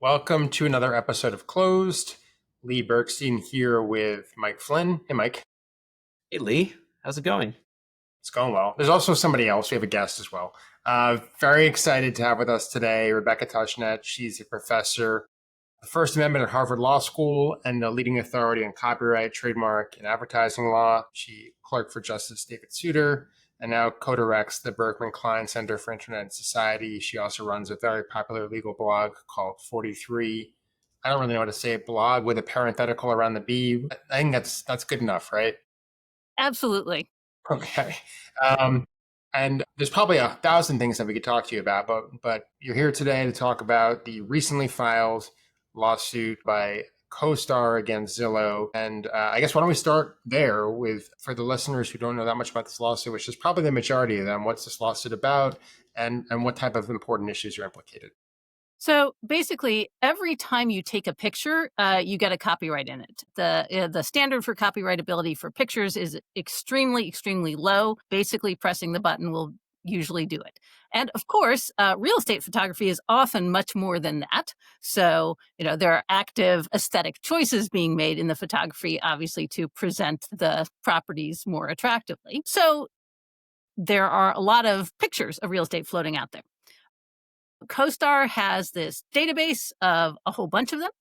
Welcome to another episode of Closed. Lee Bergstein here with Mike Flynn. Hey, Mike. Hey, Lee. How's it going? It's going well. There's also somebody else. We have a guest as well. Very excited to have with us today Rebecca Tushnet. She's a professor of the First Amendment at Harvard Law School and a leading authority on copyright, trademark, and advertising law. She clerked for Justice David Souter and now co-directs the Berkman Klein Center for Internet and Society. She also runs a very popular legal blog called 43. I don't really know how to say it, blog with a parenthetical around the B. I think that's good enough, right? Absolutely. Okay. Um, and there's probably 1,000 things that we could talk to you about, but you're here today to talk about the recently filed lawsuit by CoStar against Zillow. And I guess why don't we start there with, for the listeners who don't know that much about this lawsuit, which is probably the majority of them, what's this lawsuit about and what type of important issues are implicated? So basically, every time you take a picture, you get a copyright in it. The standard for copyrightability for pictures is extremely, extremely low. Basically, pressing the button will usually do it. And of course, real estate photography is often much more than that. So, there are active aesthetic choices being made in the photography, obviously, to present the properties more attractively. So there are a lot of pictures of real estate floating out there. CoStar has this database of a whole bunch of them.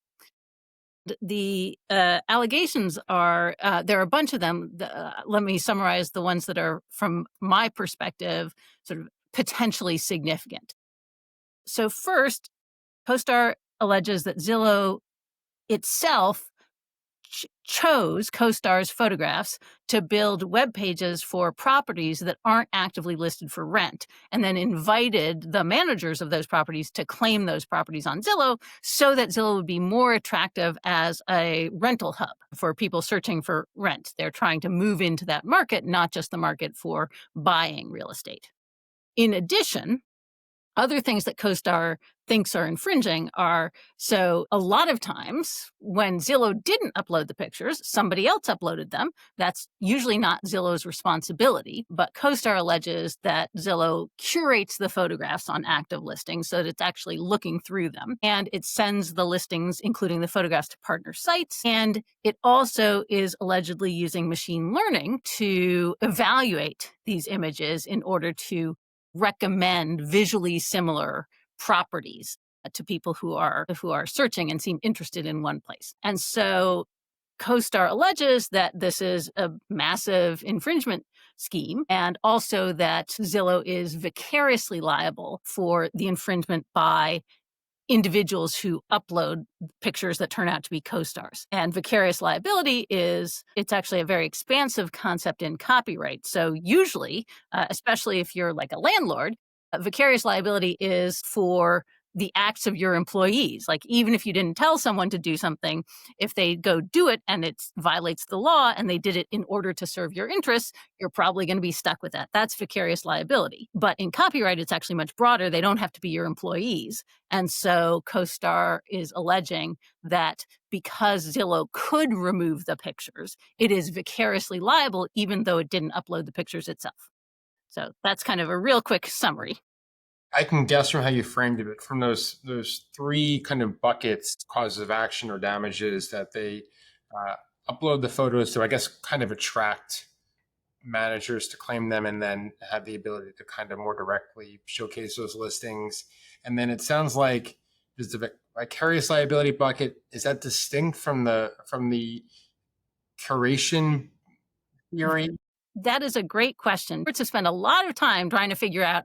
The allegations are, there are a bunch of them. Let me summarize the ones that are, from my perspective, sort of potentially significant. So first, CoStar alleges that Zillow itself chose CoStar's photographs to build web pages for properties that aren't actively listed for rent, and then invited the managers of those properties to claim those properties on Zillow so that Zillow would be more attractive as a rental hub for people searching for rent. They're trying to move into that market, not just the market for buying real estate. In addition, other things that CoStar thinks are infringing are, so a lot of times when Zillow didn't upload the pictures, somebody else uploaded them. That's usually not Zillow's responsibility, but CoStar alleges that Zillow curates the photographs on active listings so that it's actually looking through them. And it sends the listings, including the photographs, to partner sites. And it also is allegedly using machine learning to evaluate these images in order to recommend visually similar properties to people who are searching and seem interested in one place. And so CoStar alleges that this is a massive infringement scheme, and also that Zillow is vicariously liable for the infringement by individuals who upload pictures that turn out to be CoStars. And vicarious liability it's actually a very expansive concept in copyright. So usually, especially if you're like a landlord, vicarious liability is for the acts of your employees. Like, even if you didn't tell someone to do something, if they go do it and it violates the law and they did it in order to serve your interests, you're probably going to be stuck with that. That's vicarious liability. But in copyright, it's actually much broader. They don't have to be your employees. And so CoStar is alleging that because Zillow could remove the pictures, it is vicariously liable even though it didn't upload the pictures itself. So that's kind of a real quick summary. I can guess from how you framed it, from those three kind of buckets, causes of action or damages, that they upload the photos to, I guess, kind of attract managers to claim them and then have the ability to kind of more directly showcase those listings. And then it sounds like there's the vicarious liability bucket. Is that distinct from the curation theory? That is a great question. To spend a lot of time trying to figure out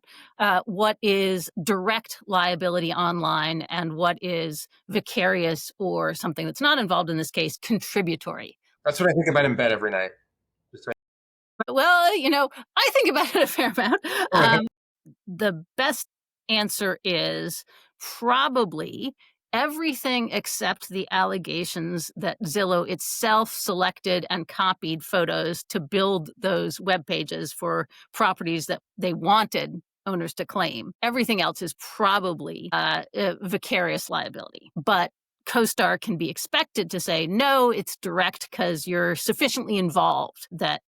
what is direct liability online and what is vicarious, or something that's not involved in this case, contributory. That's what I think about in bed every night. Well, I think about it a fair amount. The best answer is probably everything except the allegations that Zillow itself selected and copied photos to build those web pages for properties that they wanted owners to claim. Everything else is probably vicarious liability. But CoStar can be expected to say, no, it's direct because you're sufficiently involved that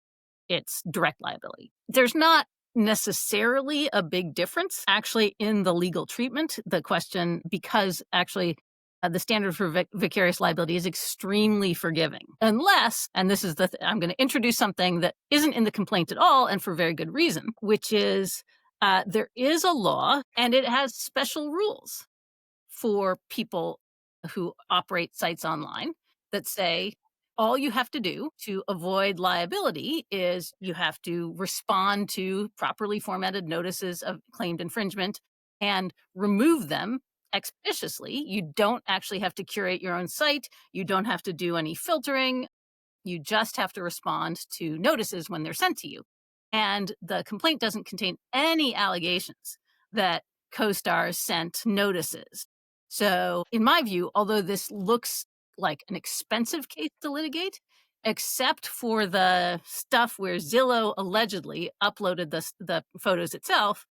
it's direct liability. There's not necessarily a big difference actually in the legal treatment. The question, because actually the standard for vicarious liability is extremely forgiving, unless, and this is I'm going to introduce something that isn't in the complaint at all, and for very good reason, which is there is a law and it has special rules for people who operate sites online that say all you have to do to avoid liability is you have to respond to properly formatted notices of claimed infringement and remove them expeditiously. You don't actually have to curate your own site. You don't have to do any filtering. You just have to respond to notices when they're sent to you. And the complaint doesn't contain any allegations that CoStar sent notices. So, in my view, although this looks like an expensive case to litigate, except for the stuff where Zillow allegedly uploaded the photos itself,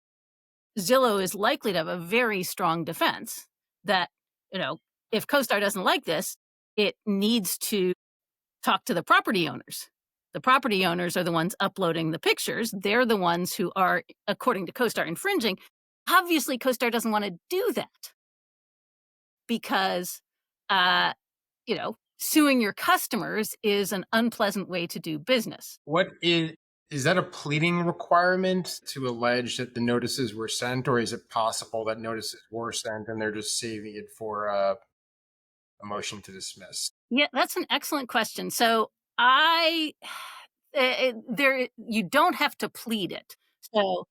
Zillow is likely to have a very strong defense that, if CoStar doesn't like this, it needs to talk to the property owners. The property owners are the ones uploading the pictures. They're the ones who are, according to CoStar, infringing. Obviously, CoStar doesn't want to do that because, suing your customers is an unpleasant way to do business. What is that a pleading requirement to allege that the notices were sent, or is it possible that notices were sent and they're just saving it for a motion to dismiss? Yeah, that's an excellent question. So you don't have to plead it. So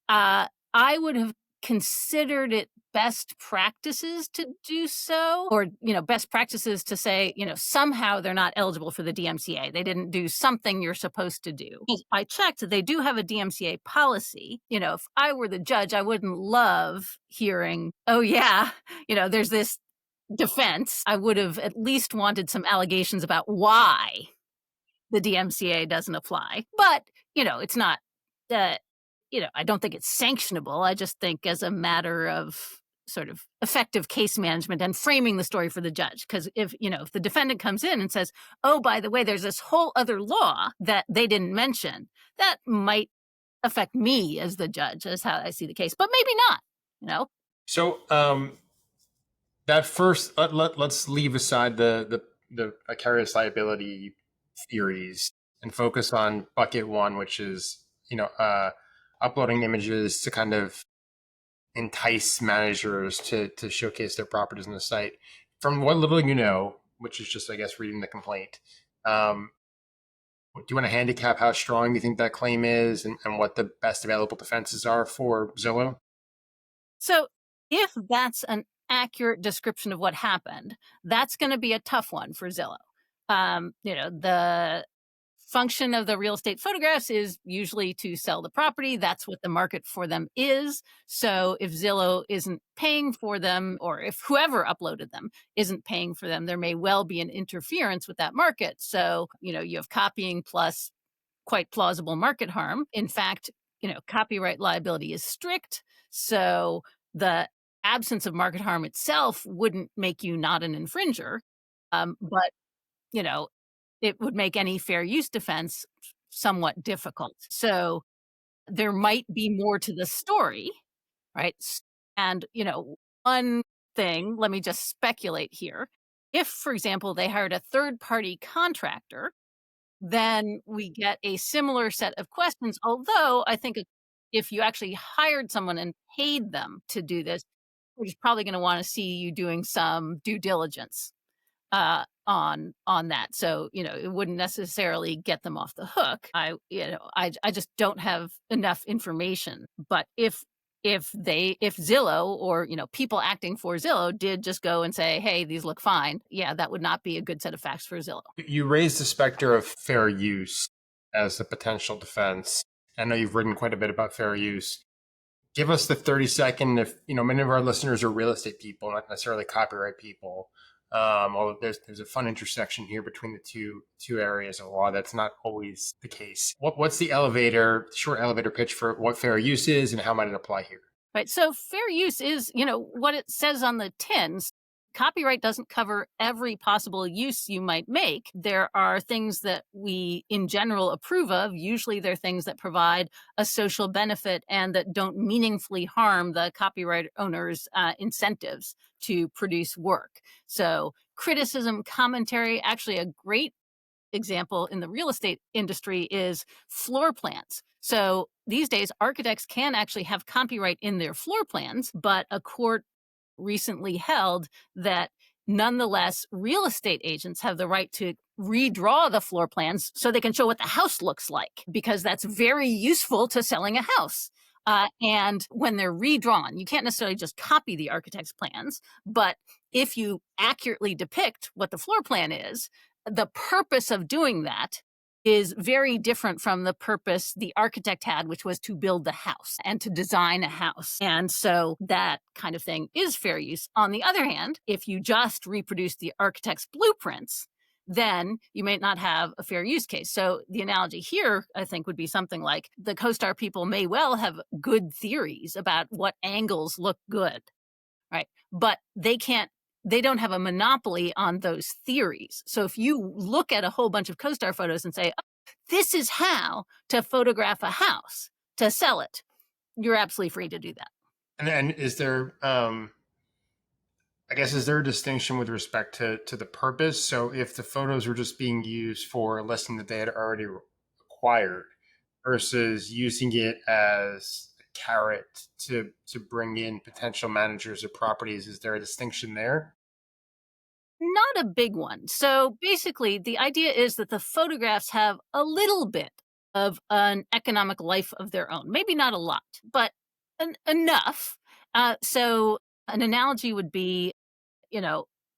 I would have considered it best practices to do so, or best practices to say, somehow they're not eligible for the DMCA. They didn't do something you're supposed to do. I checked; they do have a DMCA policy. If I were the judge, I wouldn't love hearing, "Oh yeah, there's this defense." I would have at least wanted some allegations about why the DMCA doesn't apply. But, it's not, I don't think it's sanctionable. I just think as a matter of sort of effective case management and framing the story for the judge. Because if the defendant comes in and says, oh, by the way, there's this whole other law that they didn't mention, that might affect me as the judge, as how I see the case, but maybe not, So, that first, let's leave aside the vicarious liability theories and focus on bucket one, which is uploading images to kind of entice managers to showcase their properties on the site. From what little which is just, I guess, reading the complaint, do you want to handicap how strong you think that claim is and what the best available defenses are for Zillow? So if that's an accurate description of what happened, that's going to be a tough one for Zillow. The function of the real estate photographs is usually to sell the property. That's what the market for them is. So if Zillow isn't paying for them, or if whoever uploaded them isn't paying for them, there may well be an interference with that market. So, you have copying plus quite plausible market harm. In fact, copyright liability is strict. So the absence of market harm itself wouldn't make you not an infringer. But, it would make any fair use defense somewhat difficult. So there might be more to the story, right? And, one thing, let me just speculate here. If, for example, they hired a third-party contractor, then we get a similar set of questions. Although I think if you actually hired someone and paid them to do this, we're just probably going to want to see you doing some due diligence on that. So, it wouldn't necessarily get them off the hook. I just don't have enough information. But if Zillow or, people acting for Zillow did just go and say, hey, these look fine, yeah, that would not be a good set of facts for Zillow. You raised the specter of fair use as a potential defense. I know you've written quite a bit about fair use. Give us the 30-second, if, many of our listeners are real estate people, not necessarily copyright people. Although there's a fun intersection here between the two areas of law. That's not always the case. What's the short elevator pitch for what fair use is and how might it apply here? Right. So fair use is, what it says on the tins. copyright doesn't cover every possible use you might make. There are things that we in general approve of. Usually they're things that provide a social benefit and that don't meaningfully harm the copyright owner's incentives to produce work. So criticism, commentary, actually a great example in the real estate industry is floor plans. So these days, architects can actually have copyright in their floor plans, but a court recently held that nonetheless, real estate agents have the right to redraw the floor plans so they can show what the house looks like, because that's very useful to selling a house. And when they're redrawn, you can't necessarily just copy the architect's plans, but if you accurately depict what the floor plan is, the purpose of doing that is very different from the purpose the architect had, which was to build the house and to design a house. And so that kind of thing is fair use. On the other hand, if you just reproduce the architect's blueprints, then you may not have a fair use case. So the analogy here, I think, would be something like the CoStar people may well have good theories about what angles look good, right? But they don't have a monopoly on those theories. So if you look at a whole bunch of CoStar photos and say, oh, this is how to photograph a house to sell it, you're absolutely free to do that. And then is there, I guess, is there a distinction with respect to the purpose? So if the photos were just being used for a listing that they had already acquired versus using it as a carrot to bring in potential managers of properties, is there a distinction there? Not a big one. So basically, the idea is that the photographs have a little bit of an economic life of their own. Maybe not a lot, but enough. So an analogy would be,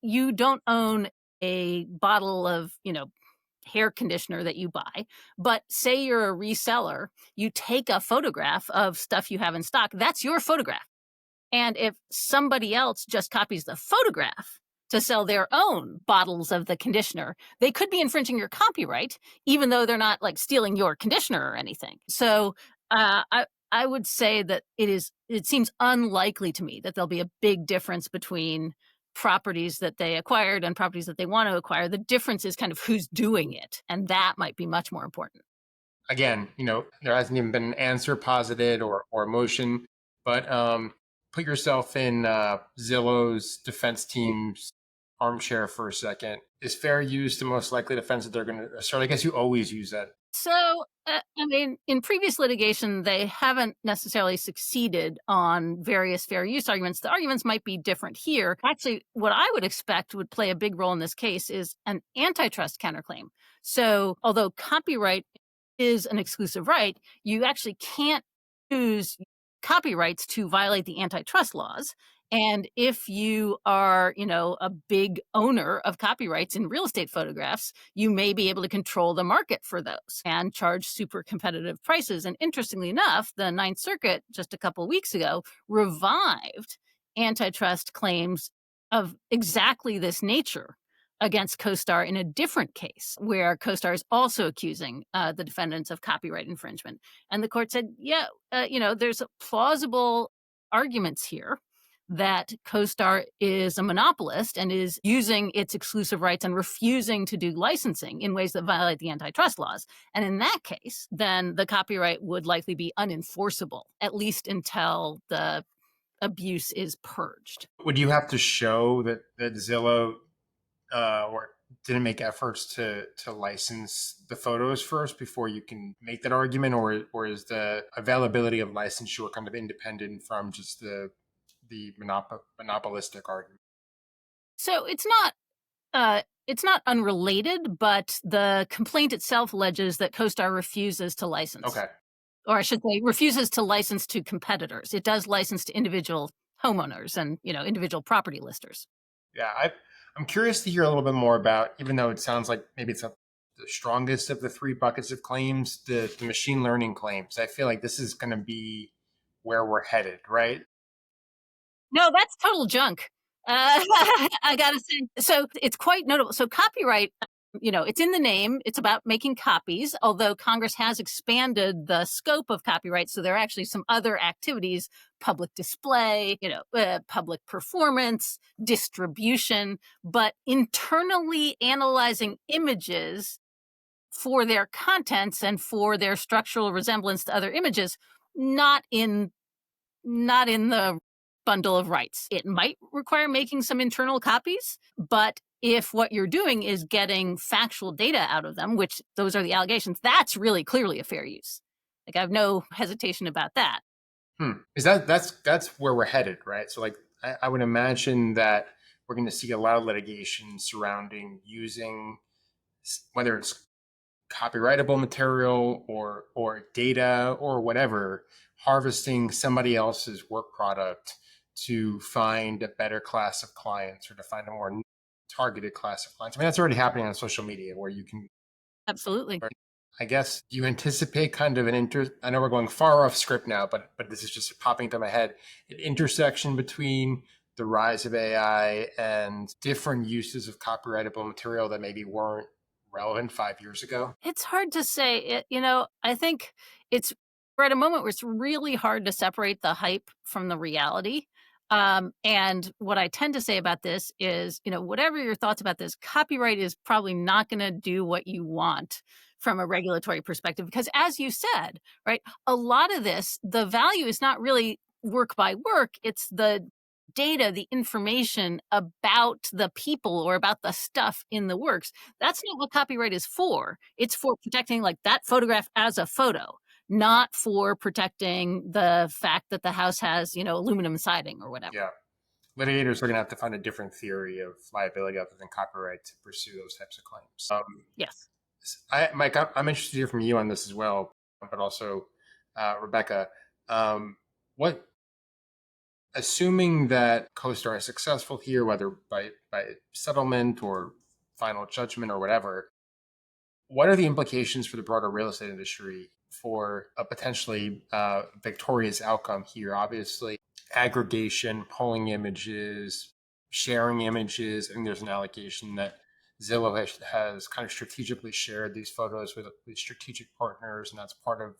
you don't own a bottle of, hair conditioner that you buy, but say you're a reseller, you take a photograph of stuff you have in stock. That's your photograph. And if somebody else just copies the photograph to sell their own bottles of the conditioner, they could be infringing your copyright, even though they're not like stealing your conditioner or anything. So I would say that it seems unlikely to me that there'll be a big difference between properties that they acquired and properties that they want to acquire. The difference is kind of who's doing it, and that might be much more important. Again, there hasn't even been an answer posited or a motion, but put yourself in Zillow's defense team's armchair for a second. Is fair use the most likely defense that they're going to assert? I guess you always use that. So, in previous litigation, they haven't necessarily succeeded on various fair use arguments. The arguments might be different here. Actually, what I would expect would play a big role in this case is an antitrust counterclaim. So, although copyright is an exclusive right, you actually can't use copyrights to violate the antitrust laws. And if you are, a big owner of copyrights in real estate photographs, you may be able to control the market for those and charge super competitive prices. And interestingly enough, the Ninth Circuit just a couple of weeks ago revived antitrust claims of exactly this nature against CoStar in a different case where CoStar is also accusing the defendants of copyright infringement. And the court said, there's plausible arguments here that CoStar is a monopolist and is using its exclusive rights and refusing to do licensing in ways that violate the antitrust laws. And in that case, then the copyright would likely be unenforceable, at least until the abuse is purged. Would you have to show that Zillow or didn't make efforts to license the photos first before you can make that argument, or is the availability of licensure kind of independent from just the monopolistic argument? So it's not unrelated, but the complaint itself alleges that CoStar refuses to license. Okay. Or I should say refuses to license to competitors. It does license to individual homeowners and, individual property listers. Yeah, I'm curious to hear a little bit more about, even though it sounds like maybe it's the strongest of the three buckets of claims, the machine learning claims. I feel like this is going to be where we're headed, right? No, that's total junk. I gotta say, so it's quite notable. So copyright It's in the name. It's about making copies, although Congress has expanded the scope of copyright. So there are actually some other activities, public display, public performance, distribution, but internally analyzing images for their contents and for their structural resemblance to other images, not in the bundle of rights. It might require making some internal copies, but if what you're doing is getting factual data out of them, which those are the allegations, that's really clearly a fair use. Like, I have no hesitation about that. Is that's where we're headed, right? So like I would imagine that we're going to see a lot of litigation surrounding using whether it's copyrightable material or data or whatever, harvesting somebody else's work product to find a better class of clients or to find a more targeted class of clients. I mean, that's already happening on social media where you can. Absolutely. I guess, do you anticipate kind of I know we're going far off script now, but this is just popping into my head, an intersection between the rise of AI and different uses of copyrightable material that maybe weren't relevant 5 years ago? It's hard to say. I think we're at a moment where it's really hard to separate the hype from the reality. And what I tend to say about this is, whatever your thoughts about this, copyright is probably not going to do what you want from a regulatory perspective. Because as you said, right, a lot of this, the value is not really work by work. It's the data, the information about the people or about the stuff in the works. That's not what copyright is for. It's for protecting like that photograph as a photo, not for protecting the fact that the house has, aluminum siding or whatever. Yeah. Litigators are going to have to find a different theory of liability other than copyright to pursue those types of claims. Yes. Mike, I'm interested to hear from you on this as well, but also Rebecca. What, assuming that CoStar is successful here, whether by settlement or final judgment or whatever, what are the implications for the broader real estate industry for a potentially victorious outcome here? Obviously, aggregation, pulling images, sharing images. I think there's an allegation that Zillow has kind of strategically shared these photos with strategic partners, and that's part of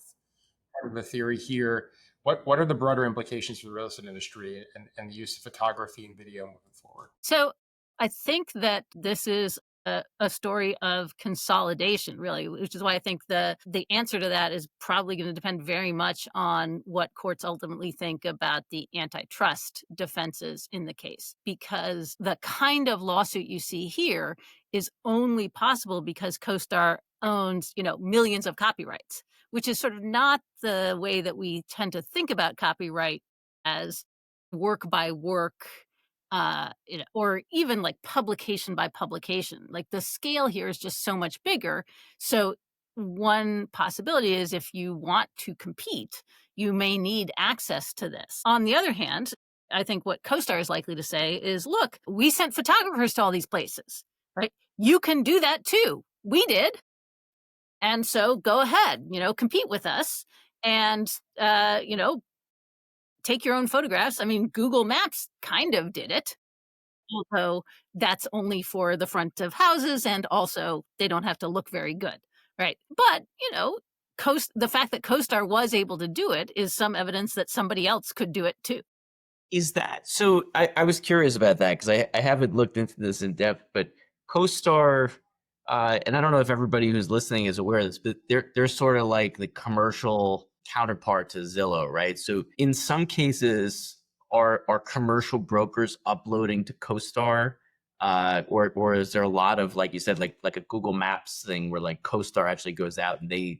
the theory here. What are the broader implications for the real estate industry and the use of photography and video moving forward? So I think that this is a story of consolidation, really, which is why I think the answer to that is probably going to depend very much on what courts ultimately think about the antitrust defenses in the case. Because the kind of lawsuit you see here is only possible because CoStar owns, millions of copyrights, which is sort of not the way that we tend to think about copyright as work by work, or even like publication by publication. Like the scale here is just so much bigger. So one possibility is if you want to compete, you may need access to this. On the other hand, I think what CoStar is likely to say is, look, we sent photographers to all these places, right? You can do that too. We did. And so go ahead, compete with us and, take your own photographs. I mean, Google Maps kind of did it, although that's only for the front of houses, and also they don't have to look very good, right? But, the fact that CoStar was able to do it is some evidence that somebody else could do it too. Is that so? I was curious about that because I haven't looked into this in depth, but CoStar, and I don't know if everybody who's listening is aware of this, but they're sort of like the commercial counterpart to Zillow, right? So in some cases, are commercial brokers uploading to CoStar, or is there a lot of, like you said, like a Google Maps thing where like CoStar actually goes out and they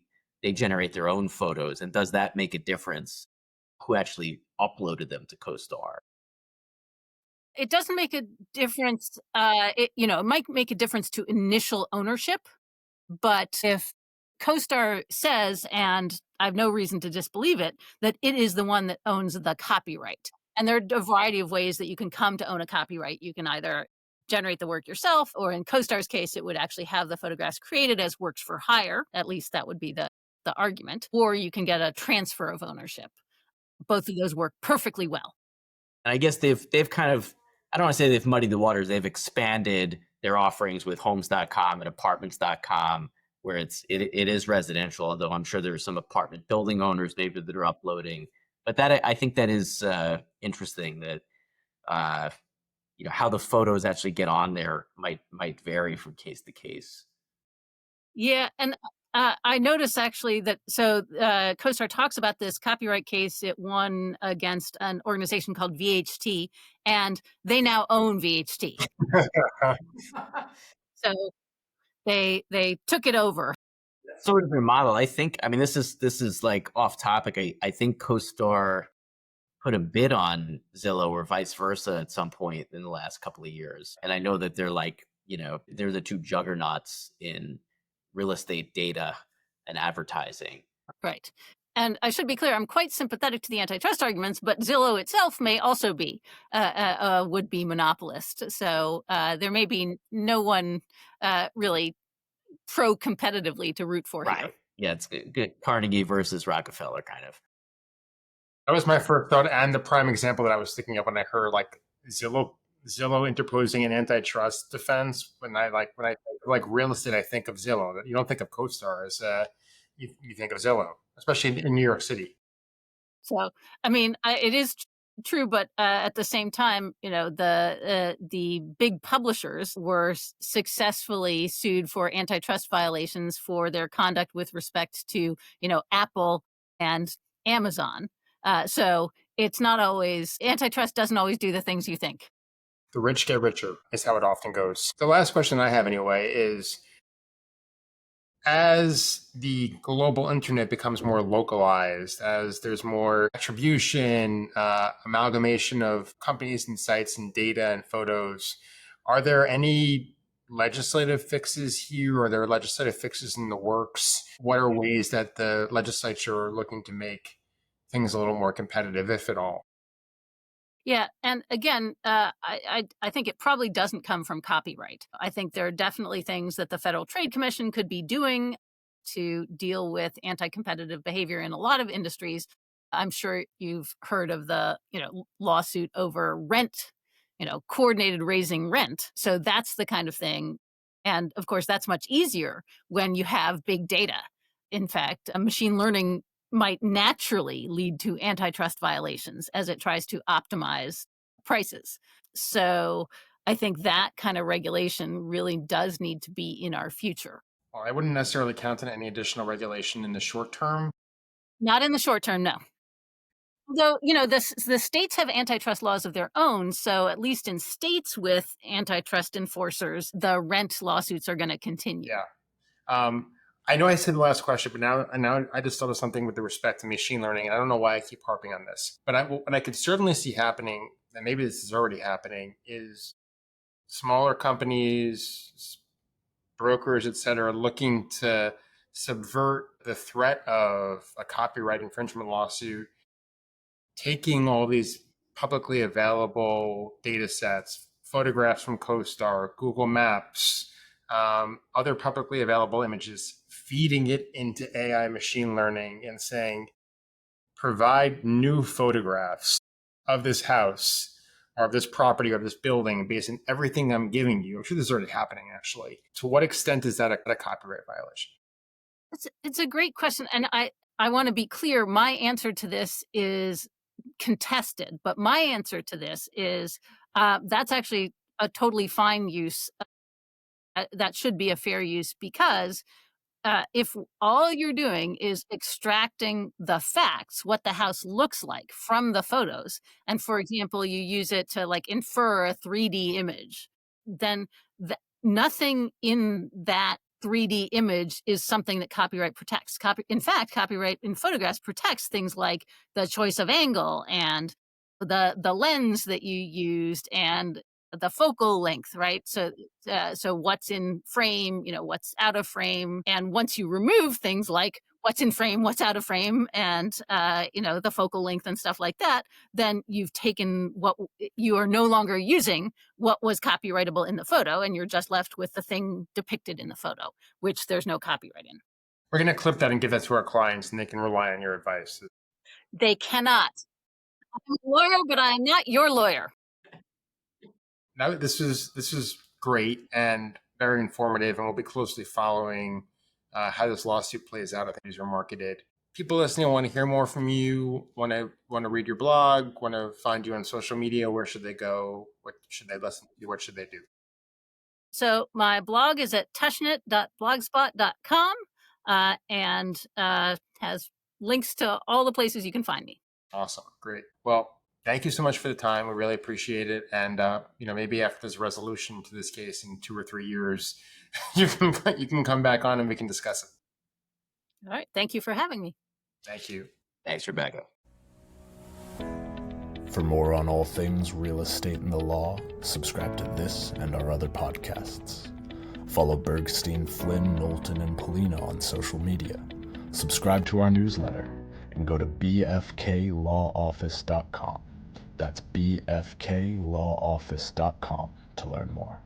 generate their own photos, and does that make a difference who actually uploaded them to CoStar? It doesn't make a difference. It might make a difference to initial ownership, but if CoStar says, and I have no reason to disbelieve it, that it is the one that owns the copyright. And there are a variety of ways that you can come to own a copyright. You can either generate the work yourself, or in CoStar's case, it would actually have the photographs created as works for hire. At least that would be the argument. Or you can get a transfer of ownership. Both of those work perfectly well. And I guess they've kind of, I don't want to say they've muddied the waters. They've expanded their offerings with homes.com and apartments.com, where it is residential, although I'm sure there's some apartment building owners maybe that are uploading. But that I think that is interesting that uh, how the photos actually get on there might vary from case to case. Yeah, and I noticed actually that CoStar talks about this copyright case it won against an organization called VHT, and they now own VHT, so they took it over. Sort of their model. I mean, this is like off topic. I think CoStar put a bid on Zillow or vice versa at some point in the last couple of years. And I know that they're like, they're the two juggernauts in real estate data and advertising. Right. And I should be clear, I'm quite sympathetic to the antitrust arguments, but Zillow itself may also be a would-be monopolist. So there may be no one really pro-competitively to root for here. Right. Yeah, it's good. Carnegie versus Rockefeller kind of. That was my first thought, and the prime example that I was thinking of when I heard like Zillow interposing an antitrust defense. When I think of, like real estate, I think of Zillow. You don't think of CoStar as you think of Zillow, especially in New York City. So, I mean, it is true, but at the same time, the big publishers were successfully sued for antitrust violations for their conduct with respect to, Apple and Amazon. So it's not always antitrust doesn't always do the things you think. The rich get richer is how it often goes. The last question I have anyway is, as the global internet becomes more localized, as there's more attribution, amalgamation of companies and sites and data and photos, are there any legislative fixes here? Are there legislative fixes in the works? What are ways that the legislature are looking to make things a little more competitive, if at all? Yeah, and again, I think it probably doesn't come from copyright. I think there are definitely things that the Federal Trade Commission could be doing to deal with anti-competitive behavior in a lot of industries. I'm sure you've heard of the lawsuit over rent, coordinated raising rent. So that's the kind of thing, and of course that's much easier when you have big data. In fact, machine learning might naturally lead to antitrust violations as it tries to optimize prices. So I think that kind of regulation really does need to be in our future. Well, I wouldn't necessarily count on any additional regulation in the short term. Not in the short term, no. Although, the states have antitrust laws of their own. So at least in states with antitrust enforcers, the rent lawsuits are going to continue. Yeah. I know I said the last question, but now I just thought of something with the respect to machine learning, and I don't know why I keep harping on this. But what I could certainly see happening, and maybe this is already happening, is smaller companies, brokers, et cetera, looking to subvert the threat of a copyright infringement lawsuit, taking all these publicly available data sets, photographs from CoStar, Google Maps, other publicly available images, feeding it into AI machine learning and saying, provide new photographs of this house or of this property or of this building based on everything I'm giving you. I'm sure this is already happening, actually. To what extent is that a copyright violation? It's a great question. And I want to be clear. My answer to this is contested, but my answer to this is that's actually a totally fine use. That should be a fair use because if all you're doing is extracting the facts, what the house looks like from the photos, and for example, you use it to like infer a 3D image, then nothing in that 3D image is something that copyright protects. In fact, copyright in photographs protects things like the choice of angle and the lens that you used and the focal length, right? So what's in frame, what's out of frame, and once you remove things like what's in frame, what's out of frame, and the focal length and stuff like that, then you've taken what you are no longer using what was copyrightable in the photo, and you're just left with the thing depicted in the photo, which there's no copyright in. We're going to clip that and give that to our clients, and they can rely on your advice. They cannot. I'm a lawyer, but I'm not your lawyer. Now, this is great and very informative, and we'll be closely following how this lawsuit plays out if these are marketed. People listening want to hear more from you, want to read your blog, want to find you on social media. Where should they go? What should they listen to? What should they do? So my blog is at tushnet.blogspot.com and has links to all the places you can find me. Awesome. Great. Well, thank you so much for the time. We really appreciate it. And, maybe after there's a resolution to this case in 2 or 3 years, you can come back on and we can discuss it. All right. Thank you for having me. Thank you. Thanks, Rebecca. For more on all things real estate and the law, subscribe to this and our other podcasts. Follow Bergstein, Flynn, Knowlton, and Polino on social media. Subscribe to our newsletter and go to bfklawoffice.com. That's bfklawoffice.com to learn more.